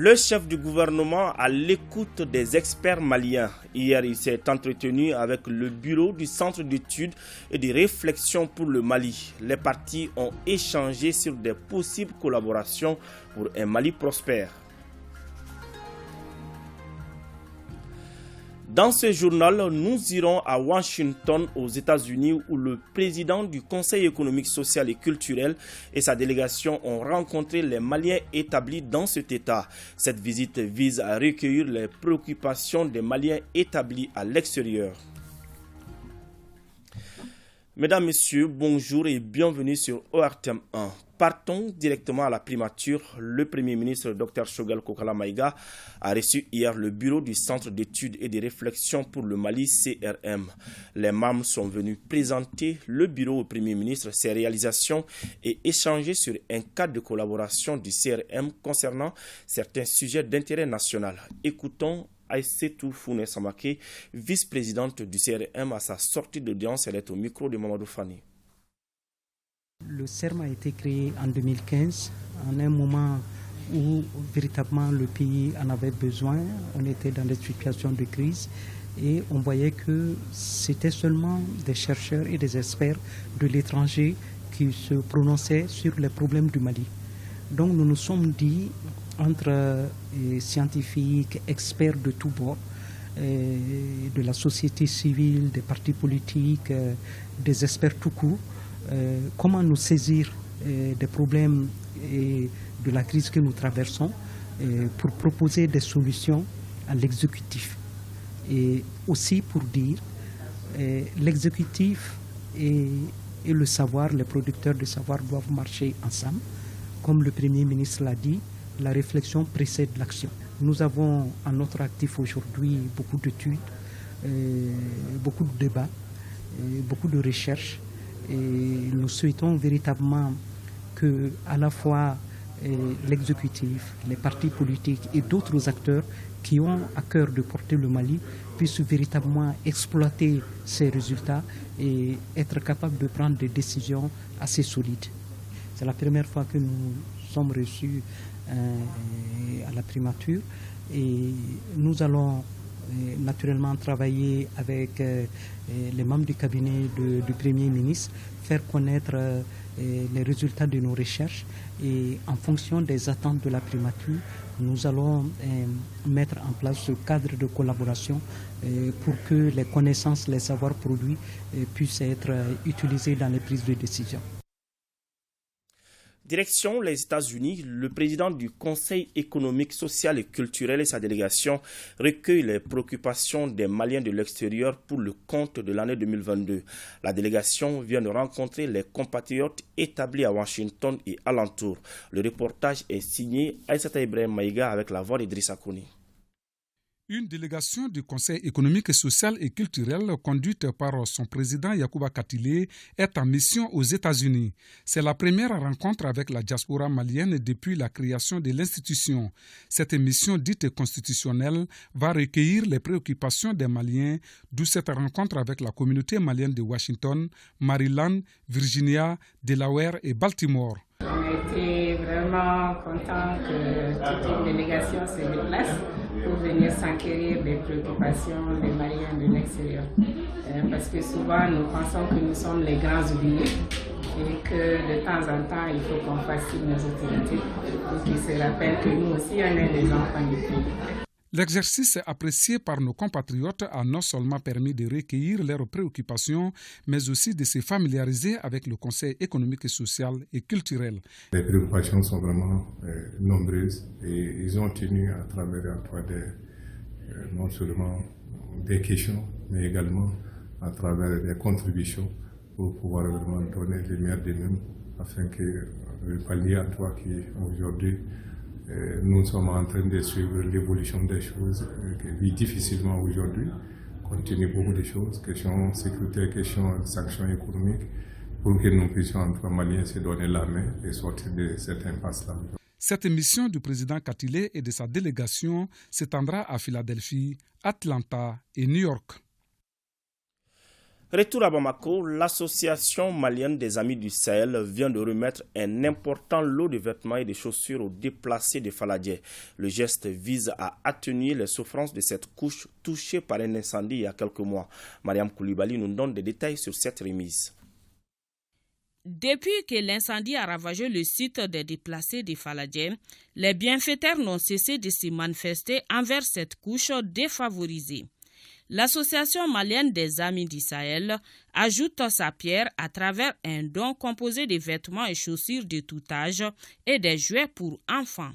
Le chef du gouvernement à l'écoute des experts maliens. Hier, il s'est entretenu avec le bureau du Centre d'études et de réflexion pour le Mali. Les parties ont échangé sur des possibles collaborations pour un Mali prospère. Dans ce journal, nous irons à Washington, aux États-Unis, où le président du Conseil économique, social et culturel et sa délégation ont rencontré les Maliens établis dans cet État. Cette visite vise à recueillir les préoccupations des Maliens établis à l'extérieur. Mesdames, Messieurs, bonjour et bienvenue sur ORTM 1. Partons directement à la primature. Le Premier ministre Dr Choguel Kokala Maïga a reçu hier le bureau du Centre d'études et de réflexion pour le Mali CRM. Les membres sont venus présenter le bureau au Premier ministre, ses réalisations et échanger sur un cadre de collaboration du CRM concernant certains sujets d'intérêt national. Écoutons Aïssetou Founé Samake, vice-présidente du CRM, à sa sortie d'audience. Elle est au micro de Mamadou Fani. Le CERM a été créé en 2015, en un moment où véritablement le pays en avait besoin. On était dans des situations de crise et on voyait que c'était seulement des chercheurs et des experts de l'étranger qui se prononçaient sur les problèmes du Mali. Donc nous nous sommes dit, entre scientifiques, experts de tous bords, de la société civile, des partis politiques, des experts tout court, comment nous saisir des problèmes et de la crise que nous traversons pour proposer des solutions à l'exécutif. Et aussi pour dire, l'exécutif et le savoir, les producteurs de savoir doivent marcher ensemble. Comme le Premier ministre l'a dit, la réflexion précède l'action. Nous avons à notre actif aujourd'hui beaucoup d'études, beaucoup de débats, beaucoup de recherches. Et nous souhaitons véritablement que à la fois l'exécutif, les partis politiques et d'autres acteurs qui ont à cœur de porter le Mali puissent véritablement exploiter ces résultats et être capables de prendre des décisions assez solides. C'est la première fois que nous sommes reçus à la primature et nous allons naturellement travailler avec les membres du cabinet du Premier ministre, faire connaître les résultats de nos recherches et en fonction des attentes de la primature, nous allons mettre en place ce cadre de collaboration pour que les connaissances, les savoirs produits puissent être utilisés dans les prises de décision. Direction les États-Unis, le président du Conseil économique, social et culturel et sa délégation recueillent les préoccupations des Maliens de l'extérieur pour le compte de l'année 2022. La délégation vient de rencontrer les compatriotes établis à Washington et alentour. Le reportage est signé Aïssata Ibrahim Maïga avec la voix d'Idrissa Kouni. Une délégation du Conseil économique, social et culturel conduite par son président Yacouba Katilé est en mission aux États-Unis. C'est la première rencontre avec la diaspora malienne depuis la création de l'institution. Cette mission dite constitutionnelle va recueillir les préoccupations des Maliens, d'où cette rencontre avec la communauté malienne de Washington, Maryland, Virginia, Delaware et Baltimore. On était vraiment contents que toute une délégation se déplace pour venir s'enquérir des préoccupations des Maliens de l'extérieur. Parce que souvent, nous pensons que nous sommes les grands oubliés et que de temps en temps, il faut qu'on fascine nos autorités pour qu'ils se rappellent que nous aussi, on est des enfants du pays. L'exercice apprécié par nos compatriotes a non seulement permis de recueillir leurs préoccupations, mais aussi de se familiariser avec le Conseil économique, social et culturel. Les préoccupations sont vraiment nombreuses et ils ont tenu à travers non seulement des questions, mais également à travers des contributions pour pouvoir vraiment donner le meilleur d'eux-mêmes afin que le palier à toi qui aujourd'hui nous sommes en train de suivre l'évolution des choses qui vit difficilement aujourd'hui, compte tenu beaucoup de choses, questions sécuritaires, questions sanctions économiques, pour que nous puissions en tant que Maliens se donner la main et sortir de cette impasse-là. Cette mission du président Katilé et de sa délégation s'étendra à Philadelphie, Atlanta et New York. Retour à Bamako, l'association malienne des Amis du Sahel vient de remettre un important lot de vêtements et de chaussures aux déplacés de Faladier. Le geste vise à atténuer les souffrances de cette couche touchée par un incendie il y a quelques mois. Mariam Koulibaly nous donne des détails sur cette remise. Depuis que l'incendie a ravagé le site des déplacés de Faladier, les bienfaiteurs n'ont cessé de se manifester envers cette couche défavorisée. L'Association malienne des Amis du Sahel ajoute sa pierre à travers un don composé de vêtements et chaussures de tout âge et des jouets pour enfants.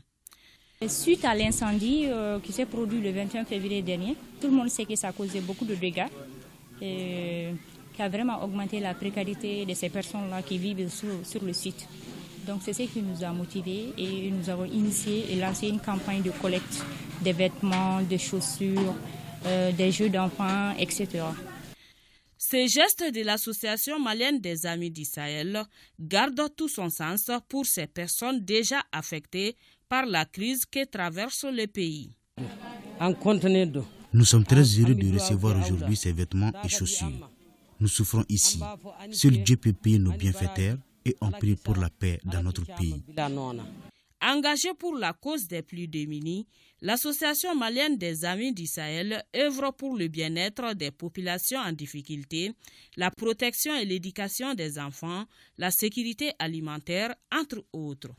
Suite à l'incendie qui s'est produit le 21 février dernier, tout le monde sait que ça a causé beaucoup de dégâts et qui a vraiment augmenté la précarité de ces personnes-là qui vivent sur le site. Donc c'est ce qui nous a motivés et nous avons initié et lancé une campagne de collecte des vêtements, des chaussures, des jeux d'enfants, etc. Ces gestes de l'Association malienne des Amis du Sahel gardent tout son sens pour ces personnes déjà affectées par la crise que traverse le pays. Nous sommes très heureux de recevoir aujourd'hui ces vêtements et chaussures. Nous souffrons ici. Seul Dieu peut payer nos bienfaiteurs et on prie pour la paix dans notre pays. Engagée pour la cause des plus démunis, l'Association malienne des Amis du Sahel œuvre pour le bien-être des populations en difficulté, la protection et l'éducation des enfants, la sécurité alimentaire, entre autres.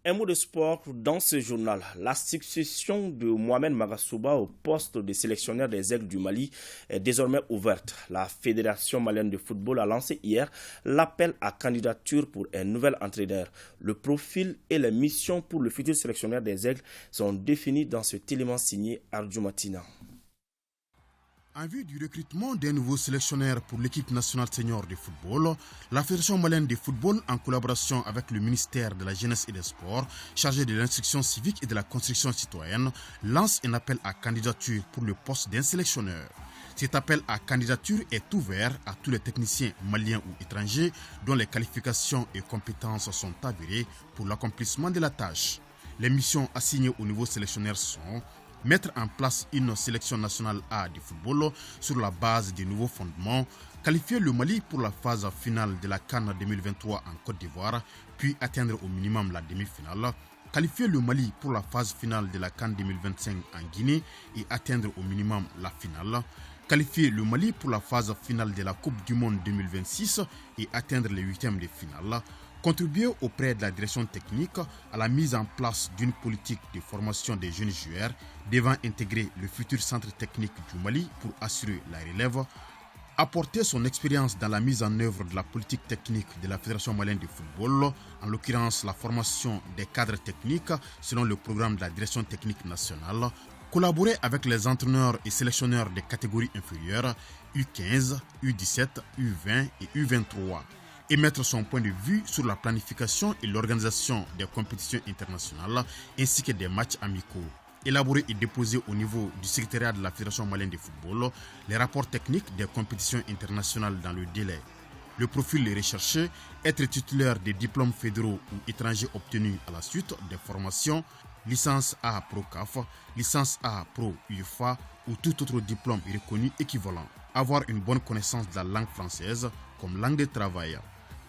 Un mot de sport dans ce journal. La succession de Mohamed Magasuba au poste de sélectionneur des Aigles du Mali est désormais ouverte. La Fédération malienne de football a lancé hier l'appel à candidature pour un nouvel entraîneur. Le profil et les missions pour le futur sélectionneur des Aigles sont définis dans cet élément signé Arju Matina. En vue du recrutement d'un nouveau sélectionneur pour l'équipe nationale senior de football, la Fédération malienne de football, en collaboration avec le ministère de la Jeunesse et des Sports, chargé de l'instruction civique et de la construction citoyenne, lance un appel à candidature pour le poste d'un sélectionneur. Cet appel à candidature est ouvert à tous les techniciens maliens ou étrangers dont les qualifications et compétences sont avérées pour l'accomplissement de la tâche. Les missions assignées au nouveau sélectionneur sont mettre en place une sélection nationale A de football sur la base des nouveaux fondements, qualifier le Mali pour la phase finale de la CAN 2023 en Côte d'Ivoire, puis atteindre au minimum la demi-finale, qualifier le Mali pour la phase finale de la CAN 2025 en Guinée et atteindre au minimum la finale, qualifier le Mali pour la phase finale de la Coupe du Monde 2026 et atteindre les huitièmes de finale, contribuer auprès de la direction technique à la mise en place d'une politique de formation des jeunes joueurs devant intégrer le futur centre technique du Mali pour assurer la relève, apporter son expérience dans la mise en œuvre de la politique technique de la Fédération malienne de football, en l'occurrence la formation des cadres techniques selon le programme de la direction technique nationale, collaborer avec les entraîneurs et sélectionneurs des catégories inférieures U15, U17, U20 et U23. Émettre son point de vue sur la planification et l'organisation des compétitions internationales ainsi que des matchs amicaux. Élaborer et déposer au niveau du secrétariat de la Fédération malienne de football les rapports techniques des compétitions internationales dans le délai. Le profil recherché, être titulaire des diplômes fédéraux ou étrangers obtenus à la suite des formations, licence A Pro CAF, licence A Pro UEFA ou tout autre diplôme reconnu équivalent. Avoir une bonne connaissance de la langue française comme langue de travail.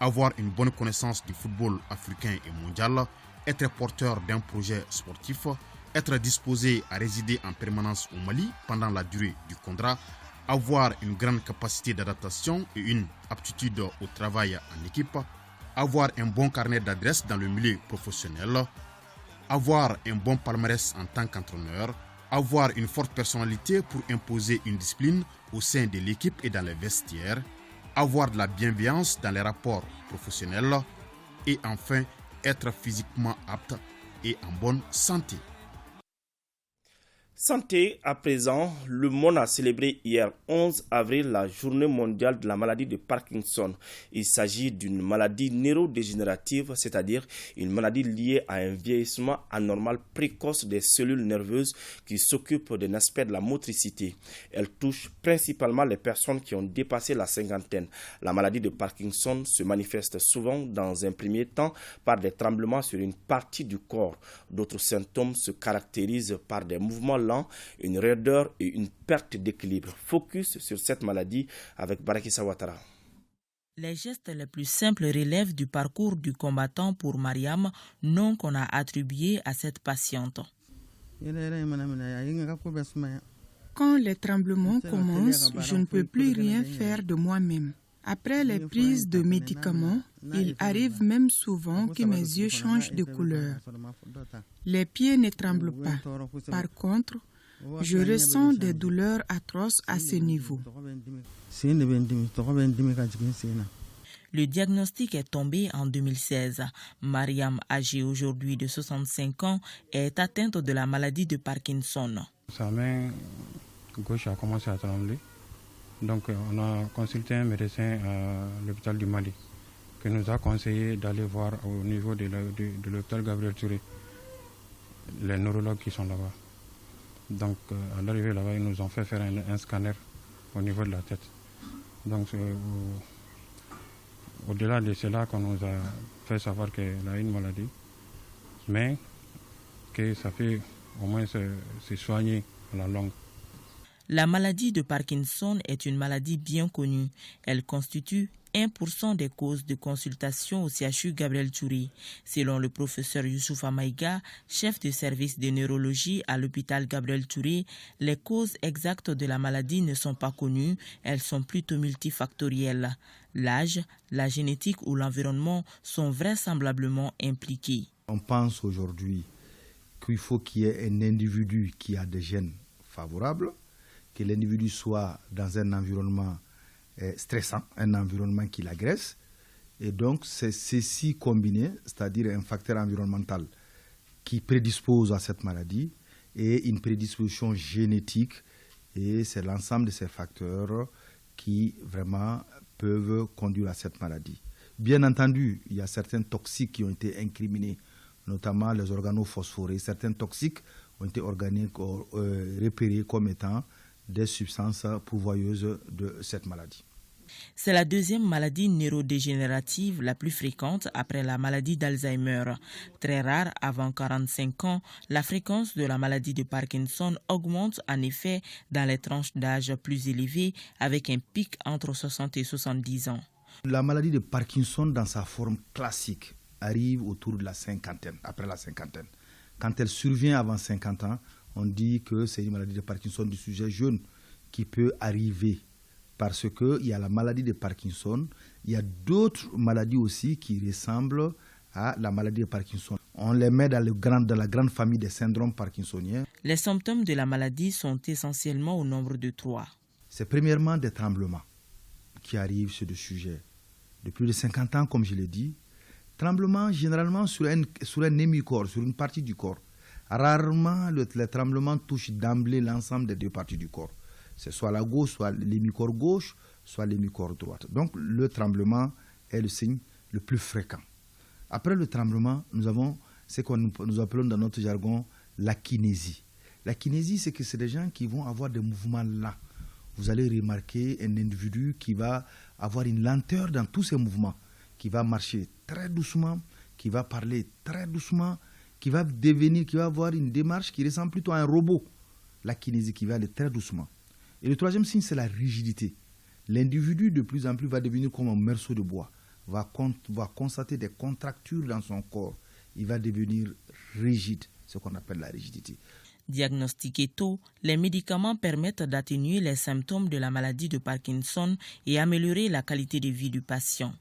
Avoir une bonne connaissance du football africain et mondial, être porteur d'un projet sportif, être disposé à résider en permanence au Mali pendant la durée du contrat, avoir une grande capacité d'adaptation et une aptitude au travail en équipe, avoir un bon carnet d'adresses dans le milieu professionnel, avoir un bon palmarès en tant qu'entraîneur, avoir une forte personnalité pour imposer une discipline au sein de l'équipe et dans les vestiaires, avoir de la bienveillance dans les rapports professionnels et enfin être physiquement apte et en bonne santé. Santé, à présent, le monde a célébré hier 11 avril la journée mondiale de la maladie de Parkinson. Il s'agit d'une maladie neurodégénérative, c'est-à-dire une maladie liée à un vieillissement anormal précoce des cellules nerveuses qui s'occupent d'un aspect de la motricité. Elle touche principalement les personnes qui ont dépassé la cinquantaine. La maladie de Parkinson se manifeste souvent dans un premier temps par des tremblements sur une partie du corps. D'autres symptômes se caractérisent par des mouvements lent, une raideur et une perte d'équilibre. Focus sur cette maladie avec Barakissa Ouattara. Les gestes les plus simples relèvent du parcours du combattant pour Mariam, nom qu'on a attribué à cette patiente. Quand les tremblements commencent, je ne peux plus rien faire de moi-même. Après les prises de médicaments, il arrive même souvent que mes yeux changent de couleur. Les pieds ne tremblent pas. Par contre, je ressens des douleurs atroces à ce niveau. Le diagnostic est tombé en 2016. Mariam, âgée aujourd'hui de 65 ans, est atteinte de la maladie de Parkinson. Sa main gauche a commencé à trembler. Donc on a consulté un médecin à l'hôpital du Mali qui nous a conseillé d'aller voir au niveau de l'hôpital Gabriel Touré les neurologues qui sont là-bas. Donc à l'arrivée là-bas, ils nous ont fait faire un scanner au niveau de la tête. Donc au-delà de cela qu'on nous a fait savoir qu'elle a une maladie, mais que ça fait au moins se soigner à la longue. La maladie de Parkinson est une maladie bien connue. Elle constitue 1% des causes de consultation au CHU Gabriel Touré. Selon le professeur Youssoufa Maïga, chef de service de neurologie à l'hôpital Gabriel Touré, les causes exactes de la maladie ne sont pas connues, elles sont plutôt multifactorielles. L'âge, la génétique ou l'environnement sont vraisemblablement impliqués. On pense aujourd'hui qu'il faut qu'il y ait un individu qui a des gènes favorables, que l'individu soit dans un environnement stressant, un environnement qui l'agresse. Et donc, c'est ceci combiné, c'est-à-dire un facteur environnemental qui prédispose à cette maladie et une prédisposition génétique. Et c'est l'ensemble de ces facteurs qui vraiment peuvent conduire à cette maladie. Bien entendu, il y a certains toxiques qui ont été incriminés, notamment les organophosphorés. Certains toxiques ont été repérés comme étant des substances pourvoyeuses de cette maladie. C'est la deuxième maladie neurodégénérative la plus fréquente après la maladie d'Alzheimer. Très rare avant 45 ans, la fréquence de la maladie de Parkinson augmente en effet dans les tranches d'âge plus élevées avec un pic entre 60 et 70 ans. La maladie de Parkinson dans sa forme classique arrive autour de la cinquantaine, après la cinquantaine. Quand elle survient avant 50 ans, on dit que c'est une maladie de Parkinson du sujet jeune qui peut arriver parce qu'il y a la maladie de Parkinson, il y a d'autres maladies aussi qui ressemblent à la maladie de Parkinson. On les met dans la grande famille des syndromes parkinsoniens. Les symptômes de la maladie sont essentiellement au nombre de 3. C'est premièrement des tremblements qui arrivent sur le sujet de plus de 50 ans, comme je l'ai dit. Tremblements généralement sur un hémicorps, sur une partie du corps. Rarement, les tremblements touchent d'emblée l'ensemble des deux parties du corps. C'est soit la gauche, soit l'hémicorps gauche, soit l'hémicorps droite. Donc, le tremblement est le signe le plus fréquent. Après le tremblement, nous avons ce que nous appelons dans notre jargon la kinésie. La kinésie, c'est que c'est des gens qui vont avoir des mouvements lents. Vous allez remarquer un individu qui va avoir une lenteur dans tous ses mouvements, qui va marcher très doucement, qui va parler très doucement, qui va avoir une démarche qui ressemble plutôt à un robot. La kinésie qui va aller très doucement. Et le troisième signe, c'est la rigidité. L'individu, de plus en plus, va devenir comme un morceau de bois, va constater des contractures dans son corps. Il va devenir rigide, ce qu'on appelle la rigidité. Diagnostiqués tôt, les médicaments permettent d'atténuer les symptômes de la maladie de Parkinson et améliorer la qualité de vie du patient.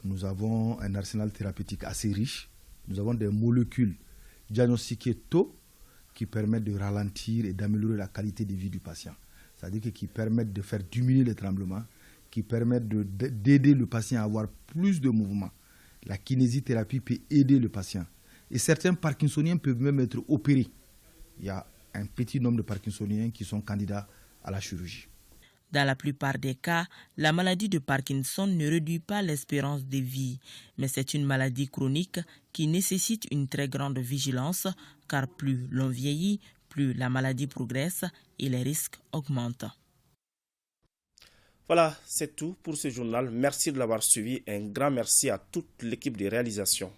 Nous avons un arsenal thérapeutique assez riche. Nous avons des molécules diagnostiquées tôt qui permettent de ralentir et d'améliorer la qualité de vie du patient. C'est-à-dire qui permettent de faire diminuer les tremblements, qui permettent d'aider le patient à avoir plus de mouvements. La kinésithérapie peut aider le patient. Et certains parkinsoniens peuvent même être opérés. Il y a un petit nombre de parkinsoniens qui sont candidats à la chirurgie. Dans la plupart des cas, la maladie de Parkinson ne réduit pas l'espérance de vie, mais c'est une maladie chronique qui nécessite une très grande vigilance, car plus l'on vieillit, plus la maladie progresse et les risques augmentent. Voilà, c'est tout pour ce journal. Merci de l'avoir suivi. Un grand merci à toute l'équipe de réalisation.